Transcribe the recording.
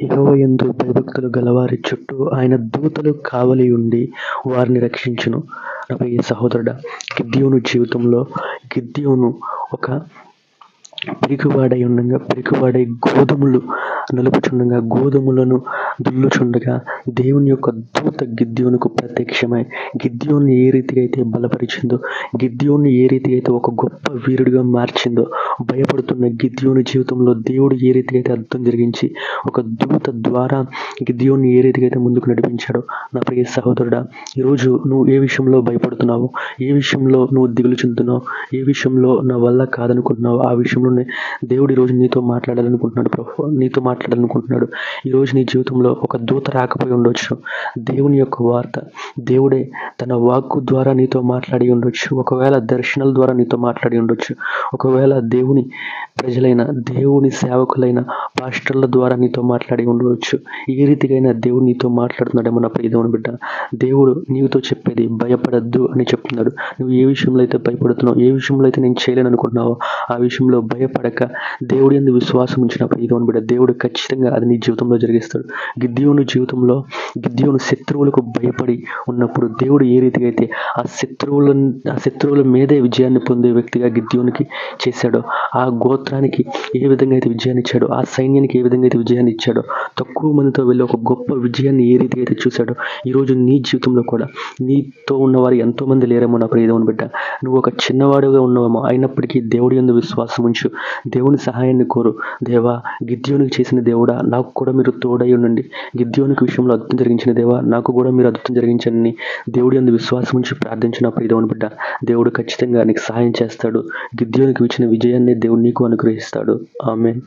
యెహోవాయందు భయభక్తులు గలవారి చుట్టూ ఆయన దూతలు కావలి ఉండి వారిని రక్షించును. నా ప్రియ సహోదరుడా, గిద్యోను జీవితంలో గిద్యోను ఒక పిరికివాడై గోధుమలు నలుపుచుండగా, గోధుమలను దుల్లుచుండగా దేవుని యొక్క దూత గిద్యోనుకు ప్రత్యక్షమై గిద్యోన్ని ఏ రీతిగా అయితే బలపరిచిందో, గిద్యోన్ని ఏ రీతిగా అయితే ఒక గొప్ప వీరుడిగా మార్చిందో, భయపడుతున్న గిద్యోని జీవితంలో దేవుడు ఏ రీతిగా అయితే అద్భుతం జరిగించి ఒక దూత ద్వారా గిద్యోన్ని ఏ రీతిగా అయితే ముందుకు నడిపించాడో, నా ప్రియ సహోదరుడా, ఈరోజు నువ్వు ఏ విషయంలో భయపడుతున్నావు, ఏ విషయంలో నువ్వు దిగులు చెందుతున్నావు, ఏ విషయంలో నా వల్ల కాదనుకుంటున్నావు, ఆ విషయంలోనే దేవుడు ఈరోజు నీతో మాట్లాడాలనుకుంటున్నాడు. నీతో మాట్లాడాలనుకుంటున్నాడు. ఈరోజు నీ జీవితంలో ఒక దూత రాకపోయి ఉండొచ్చు. దేవుని యొక్క వార్త దేవుడే తన వాక్కు ద్వారా నీతో మాట్లాడి ఉండొచ్చు. ఒకవేళ దర్శనాల ద్వారా నీతో మాట్లాడి ఉండొచ్చు. ఒకవేళ దేవుని ప్రజలైన, దేవుని సేవకులైన పాస్టర్ల ద్వారా నీతో మాట్లాడి ఉండవచ్చు. ఏ రీతికైనా దేవుడు నీతో మాట్లాడుతున్నాడేమో నా ప్రియ దేవుని బిడ్డ. దేవుడు నీతో చెప్పేది భయపడద్దు అని చెప్తున్నాడు. నువ్వు ఏ విషయంలో అయితే భయపడుతున్నావు, ఏ విషయంలో అయితే నేను చేయలేను అనుకుంటున్నావో ఆ విషయంలో భయపడక దేవుడి యందు విశ్వాసం ఉంచిన ప్రియ దేవుని బిడ్డ, దేవుడు ఖచ్చితంగా అది నీ జీవితంలో జరిగిస్తాడు. గిద్యోను జీవితంలో గిద్యోను శత్రువులకు భయపడి ఉన్నప్పుడు దేవుడు ఏ రీతిగా అయితే ఆ శత్రువుల మీదే విజయాన్ని పొందే వ్యక్తిగా గిద్యోనికి చేశాడో, ఆ గోత్రానికి ఏ విధంగా అయితే విజయాన్ని ఇచ్చాడో, ఆ సైన్యానికి ఏ విధంగా అయితే విజయాన్ని ఇచ్చాడో, తక్కువ మందితో వెళ్ళి ఒక గొప్ప విజయాన్ని ఏ రీతిగా అయితే చూశాడో, ఈరోజు నీ జీవితంలో కూడా నీతో ఉన్నవారు ఎంతో మంది లేరేమో నా ప్రియ దేవుని బిడ్డ. నువ్వు ఒక చిన్నవాడుగా ఉన్నావేమో, అయినప్పటికీ దేవుడి యందు విశ్వాసం ఉంచు. దేవుని సహాయాన్ని కోరు. దేవా, గిద్యోనికి చేసిన దేవుడా, నాకు కూడా మీరు తోడై ఉండండి. గిద్యోనికి విషయంలో అద్భుతం జరిగించిన దేవా, నాకు కూడా మీరు అద్భుతం జరిగించండి. దేవుడి యందు విశ్వాసం ఉంచి ప్రార్థించిన ప్రియ దేవుని బిడ్డ, దేవుడు ఖచ్చితంగా నీకు సహాయం చేస్తాడు. గిద్యోనికి ఇచ్చిన విజయాన్ని దేవుడు నీకు అనుగ్రహిస్తాడు. ఆమేన్.